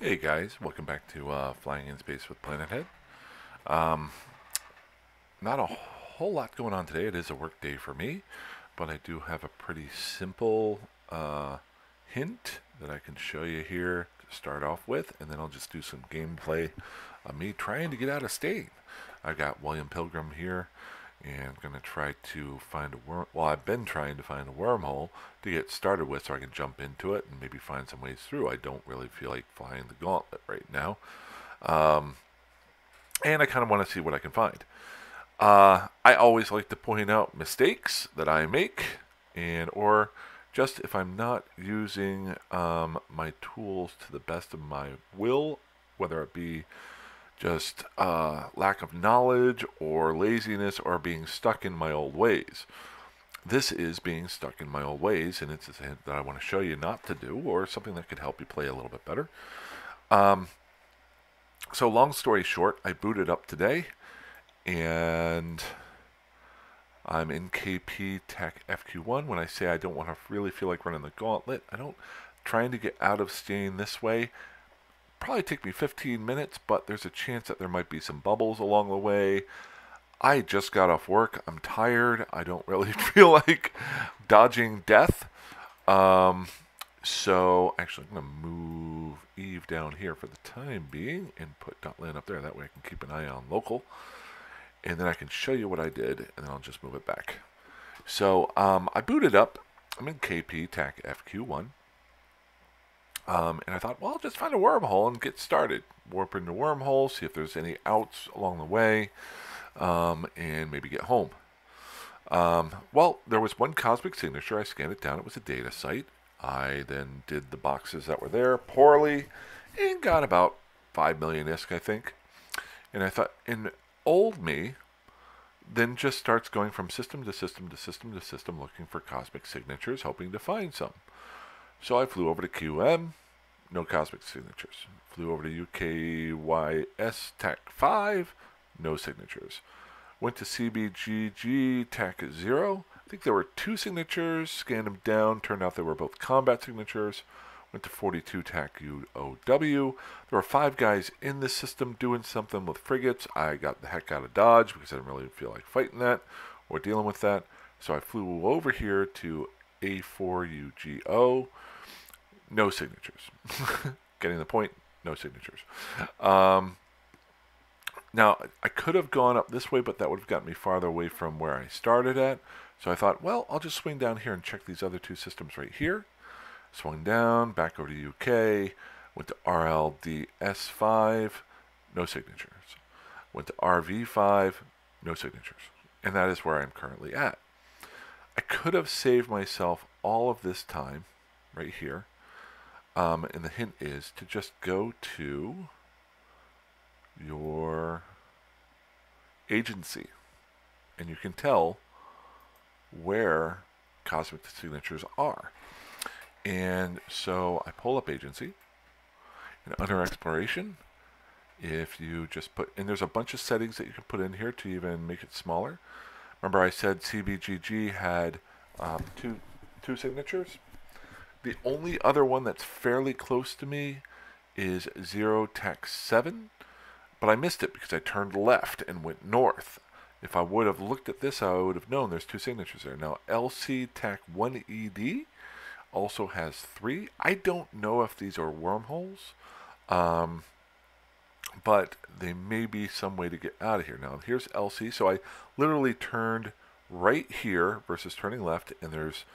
Hey guys, welcome back to Flying in Space with Planet Head. Um, Not a whole lot going on today. It is a work day for me, but I do have a pretty simple hint that I can show you here to start off with, and then I'll just do some gameplay of me trying to get out of state. I got William Pilgrim here, and I'm going to try to find a worm. Well, I've been trying to find a wormhole to get started with so I can jump into it and maybe find some ways through. I don't really feel like flying the gauntlet right now. Um, and I kind of want to see what I can find. I always like to point out mistakes that I make, and or just if I'm not using my tools to the best of my will, whether it be just lack of knowledge or laziness or being stuck in my old ways. This is being stuck in my old ways, and it's a hint that I want to show you not to do, or something that could help you play a little bit better. Um, so, long story short, I booted up today, and I'm in KP Tech FQ1. When I say I don't want to really feel like running the gauntlet, I don't. Trying to get out of staying this way probably take me 15 minutes, but there's a chance that there might be some bubbles along the way. I just got off work. I'm tired. I don't really feel like dodging death. Um, so actually, I'm going to move Eve down here for the time being and put Dotland up there. That way I can keep an eye on local. And then I can show you what I did, and then I'll just move it back. So I booted up. I'm in KP TAC FQ1. And I thought, well, I'll just find a wormhole and get started. Warp into wormhole, see if there's any outs along the way, and maybe get home. Well, there was one cosmic signature. I scanned it down. It was a data site. I then did the boxes that were there poorly and got about 5 million ISK, I think. And I thought, in old me, then just starts going from system to system to system to system looking for cosmic signatures, hoping to find some. So I flew over to QM, no cosmic signatures. Flew over to UKYS TAC 5, no signatures. Went to CBGG TAC 0. I think there were 2 signatures, scanned them down, turned out they were both combat signatures. Went to 42 TAC UOW. There were 5 guys in the system doing something with frigates. I got the heck out of Dodge because I didn't really feel like fighting that or dealing with that. So I flew over here to A4UGO. No signatures. Getting the point, no signatures. Now, I could have gone up this way, but that would have gotten me farther away from where I started at. So I thought, well, I'll just swing down here and check these other 2 systems right here. Swung down, back over to UK, went to RLDS5, no signatures. Went to RV5, no signatures. And that is where I'm currently at. I could have saved myself all of this time right here. And the hint is to just go to your agency. And you can tell where cosmic signatures are. And so I pull up agency. And under exploration, if you just put, and there's a bunch of settings that you can put in here to even make it smaller. Remember I said CBGG had two signatures? The only other one that's fairly close to me is 0 TAC 7, but I missed it because I turned left and went north. If I would have looked at this, I would have known there's 2 signatures there. Now, LC TAC 1ED also has 3. I don't know if these are wormholes, but they may be some way to get out of here. Now, here's LC, so I literally turned right here versus turning left, and there's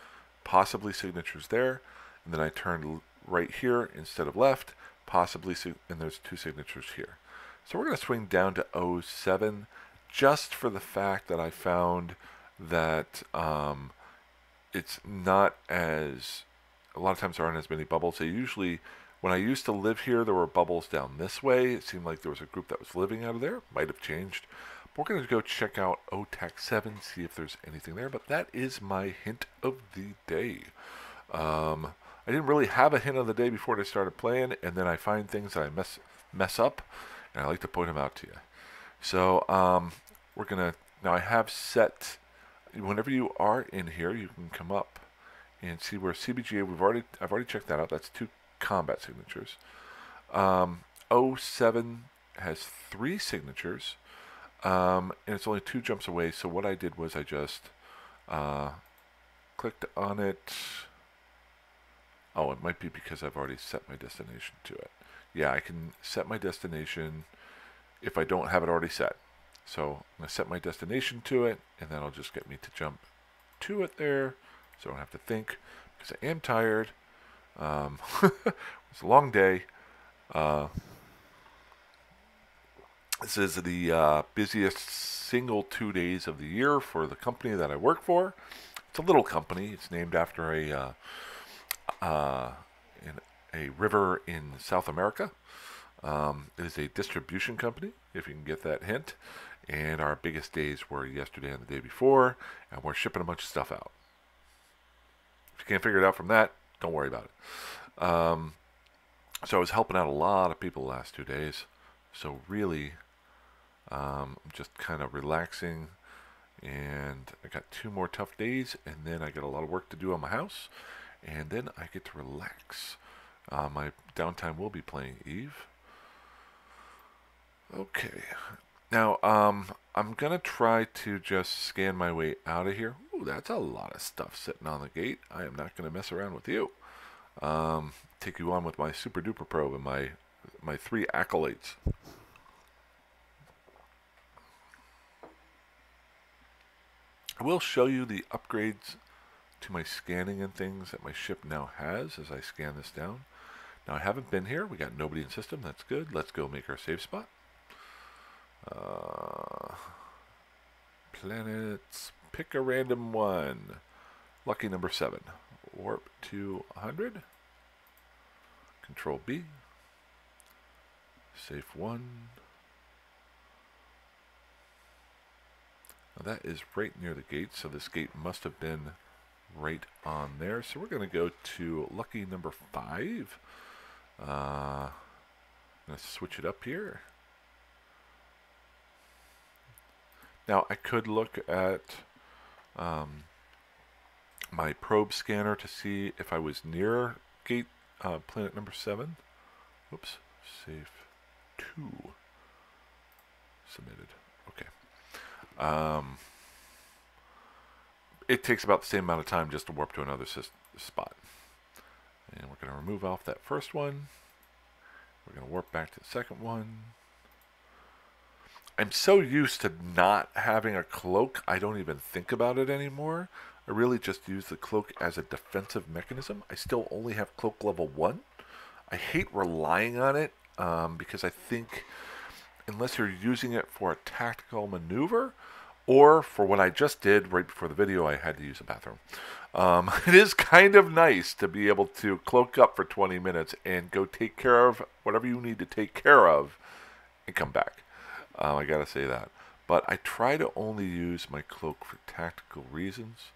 possibly signatures there. And then I turned right here instead of left, possibly, and there's 2 signatures here. So we're going to swing down to 07 just for the fact that I found that it's not as, a lot of times there aren't as many bubbles. They usually, when I used to live here, there were bubbles down this way. It seemed like there was a group that was living out of there. Might have changed. But we're going to go check out OTAC 7, see if there's anything there. But that is my hint of the day. I didn't really have a hint of the day before I started playing, and then I find things that I mess up, and I like to point them out to you. So we're going to, now I have set, whenever you are in here, you can come up and see where CBGA, I've already checked that out. That's 2 combat signatures. O7 has 3 signatures, and it's only 2 jumps away. So what I did was I just clicked on it. Oh, it might be because I've already set my destination to it. Yeah, I can set my destination if I don't have it already set. So I'm going to set my destination to it, and that'll just get me to jump to it there, so I don't have to think, because I am tired. It's a long day. This is the busiest single 2 days of the year for the company that I work for. It's a little company. It's named after a river in South America. It is a distribution company, if you can get that hint. And our biggest days were yesterday and the day before, and we're shipping a bunch of stuff out. If you can't figure it out from that, don't worry about it. So I was helping out a lot of people the last 2 days. So really, I'm just kind of relaxing. And I got 2 more tough days, and then I got a lot of work to do on my house. And then I get to relax. My downtime will be playing Eve. Okay. Now, I'm going to try to just scan my way out of here. Ooh, that's a lot of stuff sitting on the gate. I am not going to mess around with you. Take you on with my super duper probe and my 3 acolytes. I will show you the upgrades to my scanning and things that my ship now has as I scan this down. Now, I haven't been here. We got nobody in system. That's good. Let's go make our save spot. Planets. Pick a random one. Lucky number 7. Warp to 100. Control B. Safe 1. Now that is right near the gate, so this gate must have been right on there. So we're going to go to lucky number 5. I'm going to switch it up here. Now I could look at my probe scanner to see if I was near gate planet number 7. Whoops, safe 2. Submitted. Okay. It takes about the same amount of time just to warp to another spot. And we're going to remove off that first one. We're going to warp back to the second one. I'm so used to not having a cloak, I don't even think about it anymore. I really just use the cloak as a defensive mechanism. I still only have cloak level 1. I hate relying on it because I think unless you're using it for a tactical maneuver or for what I just did right before the video, I had to use a bathroom. It is kind of nice to be able to cloak up for 20 minutes and go take care of whatever you need to take care of and come back. I gotta say that. But I try to only use my cloak for tactical reasons.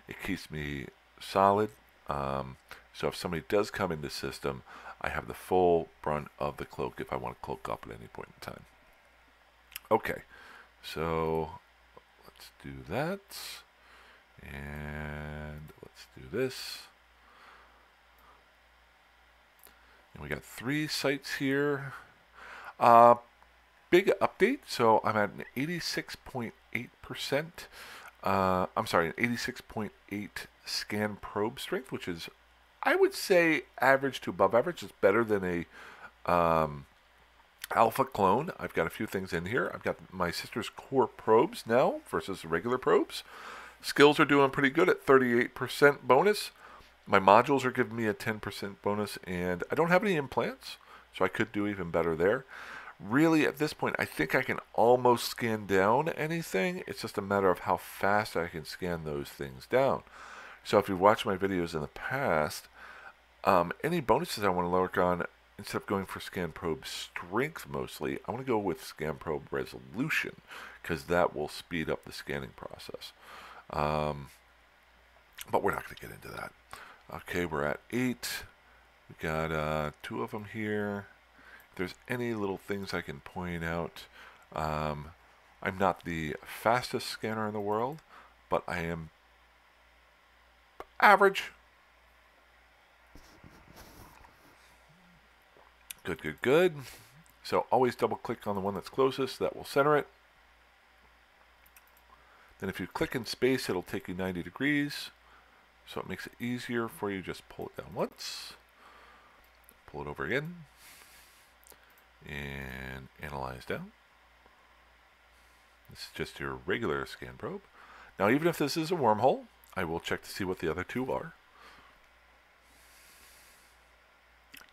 It keeps me solid. So if somebody does come into system, I have the full brunt of the cloak if I want to cloak up at any point in time. Okay, so let's do that. And let's do this. And we got 3 sites here. Big update. So I'm at an 86.8%. I'm sorry, an 86.8 scan probe strength, which is, I would say, average to above average. It's better than a alpha clone. I've got a few things in here. I've got my sister's core probes now versus regular probes. Skills are doing pretty good at 38% bonus. My modules are giving me a 10% bonus, and I don't have any implants, so I could do even better there. Really, at this point, I think I can almost scan down anything. It's just a matter of how fast I can scan those things down. So if you've watched my videos in the past, any bonuses I want to work on, instead of going for scan probe strength mostly, I want to go with scan probe resolution, because that will speed up the scanning process. But we're not going to get into that. Okay, we're at 8. We got 2 of them here. If there's any little things I can point out, I'm not the fastest scanner in the world, but I am average. Good, good, good. So always double click on the one that's closest. That will center it. Then if you click in space, it'll take you 90 degrees. So it makes it easier for you. Just pull it down once. Pull it over again. And analyze down. This is just your regular scan probe. Now, even if this is a wormhole, I will check to see what the other two are.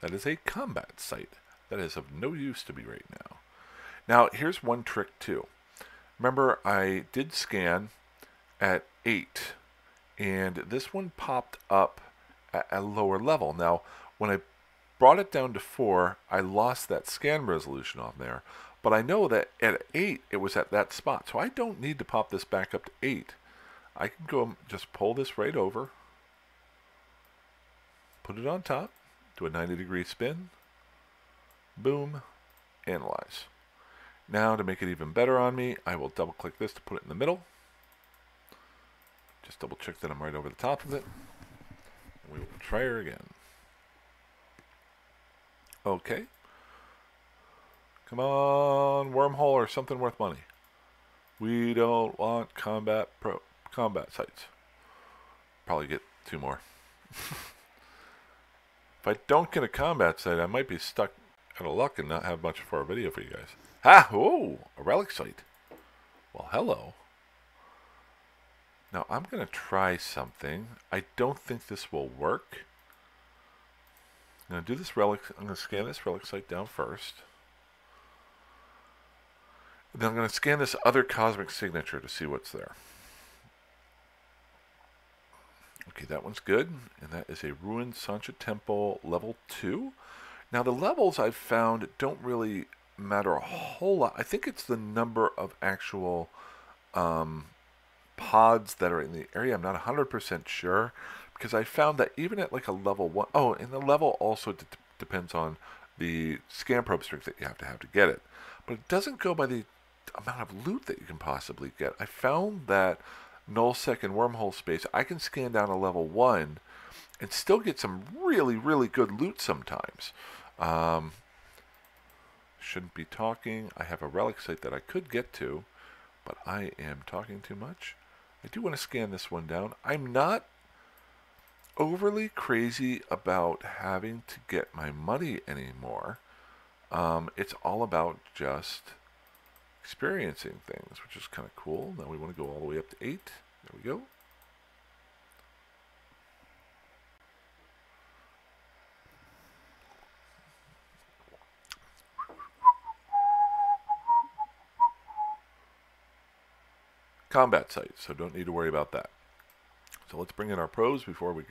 That is a combat site. That is of no use to me right now. Now, here's one trick too. Remember, I did scan at 8, and this one popped up at a lower level. Now, when I brought it down to 4, I lost that scan resolution on there. But I know that at 8, it was at that spot. So I don't need to pop this back up to 8. I can go and just pull this right over, put it on top, do a 90-degree spin, boom, analyze. Now, to make it even better on me, I will double-click this to put it in the middle. Just double-check that I'm right over the top of it. We will try her again. Okay. Come on, wormhole or something worth money. We don't want combat sites. Probably get 2 more. If I don't get a combat site, I might be stuck out of luck and not have much for a video for you guys. Ha! Whoa! A relic site. Well, hello. Now, I'm going to try something. I don't think this will work. I'm going to do this relic. I'm going to scan this relic site down first. And then I'm going to scan this other cosmic signature to see what's there. Okay, that one's good. And that is a ruined Sancha Temple level 2. Now, the levels I've found don't really matter a whole lot. I think it's the number of actual pods that are in the area. I'm not 100% sure, because I found that even at like a level 1, oh, and the level also depends on the scan probe strength that you have to get it. But it doesn't go by the amount of loot that you can possibly get. I found that nullsec and wormhole space, I can scan down a level 1 and still get some really, really good loot sometimes. Shouldn't be talking. I have a relic site that I could get to, but I am talking too much. I do want to scan this one down. I'm not overly crazy about having to get my money anymore. It's all about just experiencing things, which is kind of cool. Now we want to go all the way up to 8. There we go. Combat site, so don't need to worry about that. So let's bring in our probes before we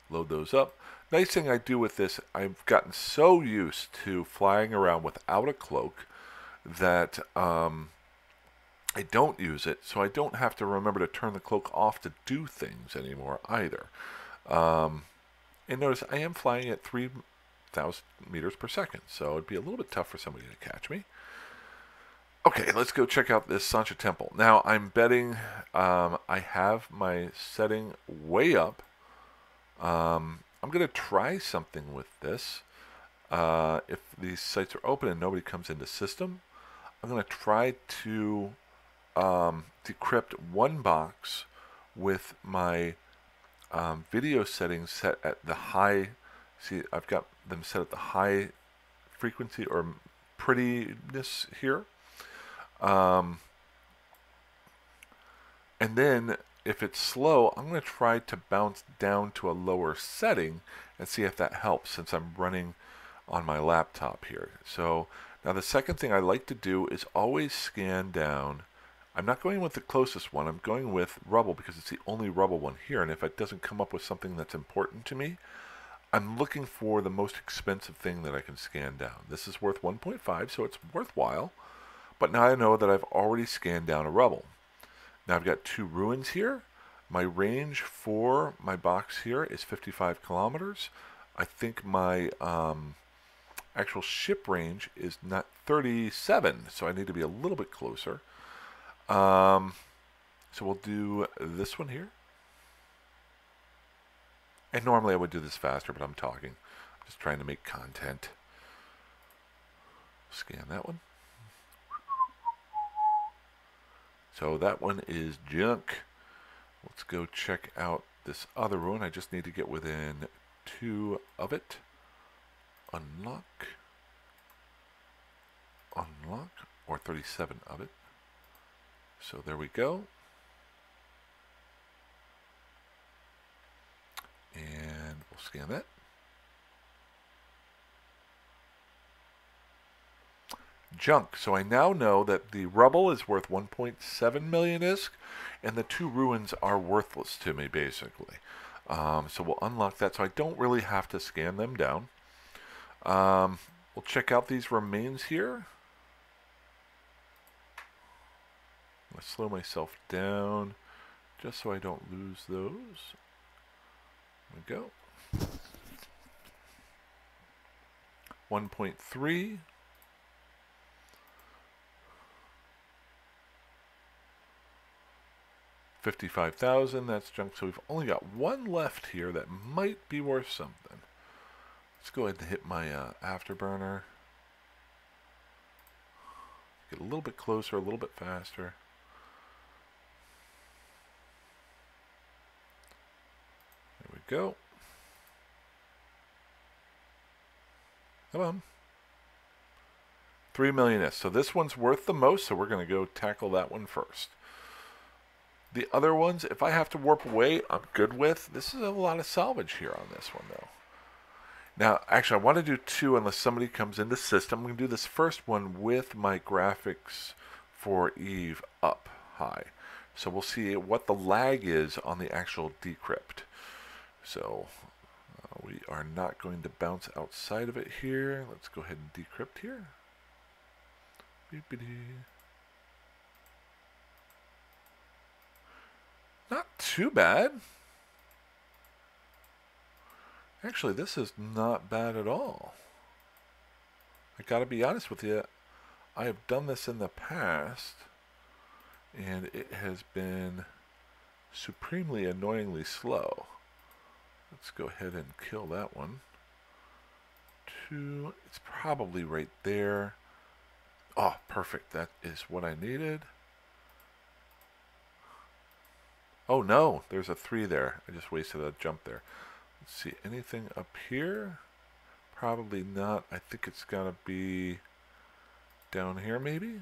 load those up. Nice thing I do with this, I've gotten so used to flying around without a cloak that I don't use it, so I don't have to remember to turn the cloak off to do things anymore either. And notice I am flying at 3,000 meters per second, so it'd be a little bit tough for somebody to catch me. Okay, let's go check out this Sancha Temple. Now, I'm betting I have my setting way up. I'm going to try something with this. If these sites are open and nobody comes into system, I'm going to try to decrypt one box with my video settings set at the high. See, I've got them set at the high frequency or prettiness here. And then if it's slow, I'm going to try to bounce down to a lower setting and see if that helps, since I'm running on my laptop here. So now the second thing I like to do is always scan down. I'm not going with the closest one. I'm going with rubble because it's the only rubble one here. And if it doesn't come up with something that's important to me, I'm looking for the most expensive thing that I can scan down. This is worth 1.5, so it's worthwhile. But now I know that I've already scanned down a rubble. Now I've got 2 ruins here. My range for my box here is 55 kilometers. I think my actual ship range is not 37, so I need to be a little bit closer. So we'll do this one here. And normally I would do this faster, but I'm talking. I'm just trying to make content. Scan that one. So that one is junk. Let's go check out this other ruin. I just need to get within 2 of it. Unlock. Unlock. Or 37 of it. So there we go. And we'll scan that. Junk. So I now know that the rubble is worth 1.7 million ISK, and the 2 ruins are worthless to me, basically. So we'll unlock that. So I don't really have to scan them down. We'll check out these remains here. I'm going to slow myself down just so I don't lose those. There we go. 1.3. $55,000, that's junk. So we've only got 1 left here that might be worth something. Let's go ahead and hit my afterburner. Get a little bit closer, a little bit faster. There we go. Come on. 3 million S. So this one's worth the most, so we're going to go tackle that one first. The other ones, if I have to warp away, I'm good with. This is a lot of salvage here on this one, though. Now, actually, I want to do 2 unless somebody comes in the system. I'm going to do this first one with my graphics for Eve up high. So we'll see what the lag is on the actual decrypt. So we are not going to bounce outside of it here. Let's go ahead and decrypt here. Beep-a-dee. Not too bad. Actually, this is not bad at all. I gotta be honest with you, I have done this in the past, and it has been supremely annoyingly slow. Let's go ahead and kill that one. 2, it's probably right there. Oh, perfect, that is what I needed. Oh no, there's a 3 there. I just wasted a jump there. Let's see, anything up here? Probably not. I think it's gotta be down here maybe?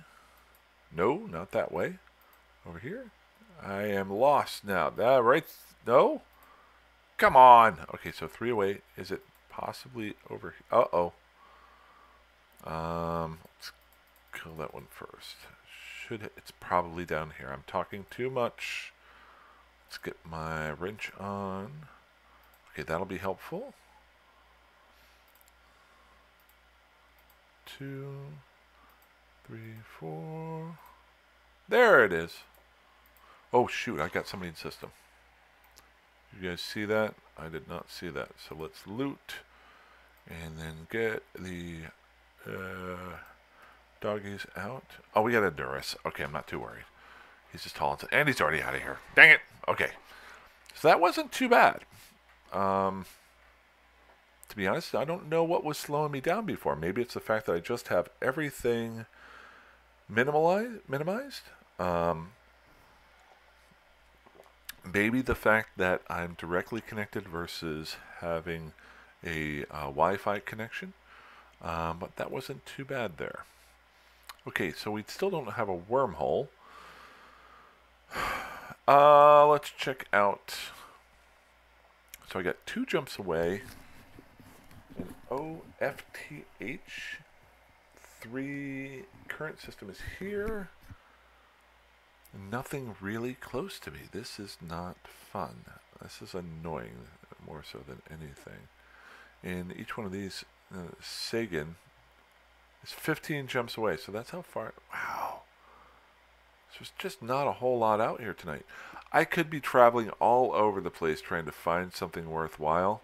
No, not that way. Over here? I am lost now. That right? No? Come on! Okay, so 3 away. Is it possibly over here? Uh-oh. Let's kill that one first. It's probably down here. I'm talking too much. Let's get my wrench on. Okay, that'll be helpful. 2, 3, 4. There it is. Oh shoot, I got somebody in system. You guys see that? I did not see that. So let's loot and then get the doggies out. Oh, we got a Duras. Okay, I'm not too worried. He's just tall and he's already out of here. Dang it. Okay. So that wasn't too bad. To be honest, I don't know what was slowing me down before. Maybe it's the fact that I just have everything minimized. Maybe the fact that I'm directly connected versus having a Wi-Fi connection. But that wasn't too bad there. Okay, so we still don't have a wormhole. Let's check out. So I got 2 jumps away. An OFTH 3 current system is here. Nothing really close to me. This is not fun. This is annoying more so than anything. And each one of these, Sagan, is 15 jumps away. So that's how far. Wow. So there's just not a whole lot out here tonight. I could be traveling all over the place trying to find something worthwhile.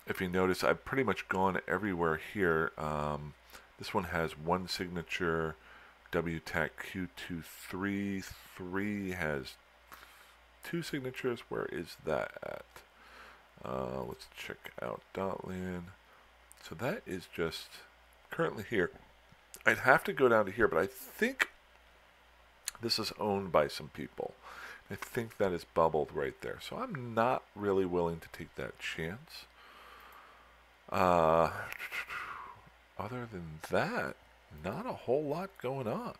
If you notice, I've pretty much gone everywhere here. This one has 1 signature. WTAC Q23 3 has 2 signatures. Where is that at? Let's check out Dotland. So that is just currently here. I'd have to go down to here, but I think this is owned by some people. I think that is bubbled right there. So I'm not really willing to take that chance. Other than that, not a whole lot going on.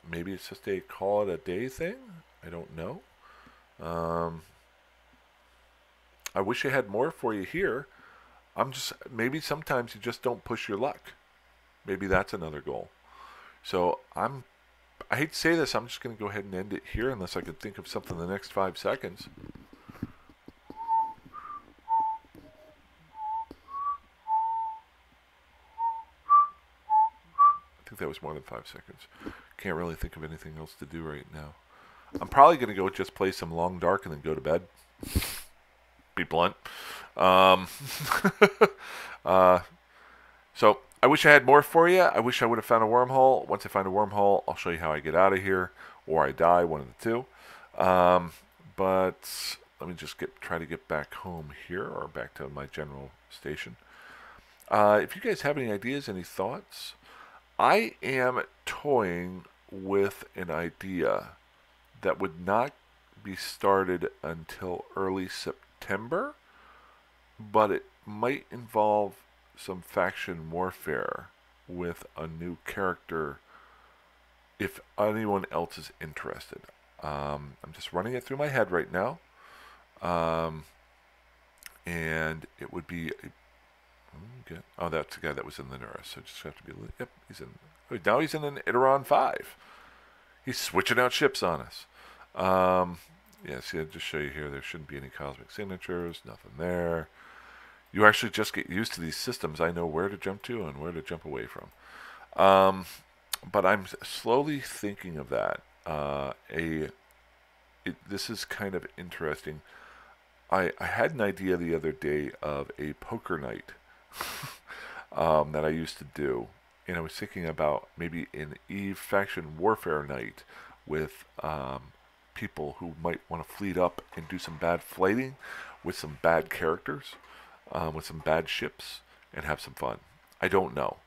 Maybe it's just a call it a day thing. I don't know. I wish I had more for you here. Maybe sometimes you just don't push your luck. Maybe that's another goal. So I hate to say this, I'm just going to go ahead and end it here unless I can think of something in the next 5 seconds. I think that was more than 5 seconds. Can't really think of anything else to do right now. I'm probably going to go just play some Long Dark and then go to bed. Be blunt. So I wish I had more for you. I wish I would have found a wormhole. Once I find a wormhole, I'll show you how I get out of here, or I die, one of the two. But let me just try to get back home here, or back to my general station. If you guys have any ideas, any thoughts, I am toying with an idea that would not be started until early September, but it might involve some faction warfare with a new character if anyone else is interested. I'm just running it through my head right now. And it would be oh, that's the guy that was in the Nurse. So just have to be, yep, now he's in an Iteron 5. He's switching out ships on us. Yeah, see, I'll just show you here. There shouldn't be any cosmic signatures, nothing there. You actually just get used to these systems. I know where to jump to and where to jump away from. But I'm slowly thinking of that. This is kind of interesting. I had an idea the other day of a poker night that I used to do. And I was thinking about maybe an Eve faction warfare night with people who might want to fleet up and do some bad flighting with some bad characters, with some bad ships, and have some fun. I don't know.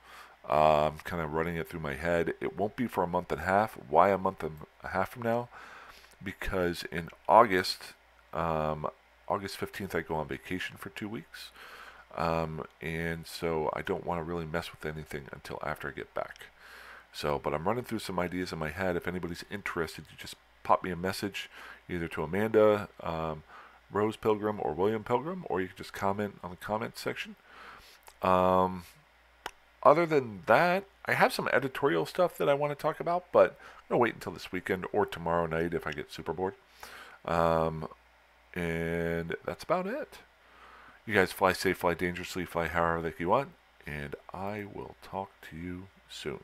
I'm kind of running it through my head. It won't be for a month and a half. Why a month and a half from now? Because in August 15th, I go on vacation for 2 weeks. And so I don't want to really mess with anything until after I get back. So, but I'm running through some ideas in my head. If anybody's interested, you just pop me a message either to Amanda, Rose Pilgrim, or William Pilgrim, or you can just comment on the comment section. Other than that, I have some editorial stuff that I want to talk about, but I'm going to wait until this weekend or tomorrow night if I get super bored. And that's about it. You guys fly safe, fly dangerously, fly however you want, and I will talk to you soon.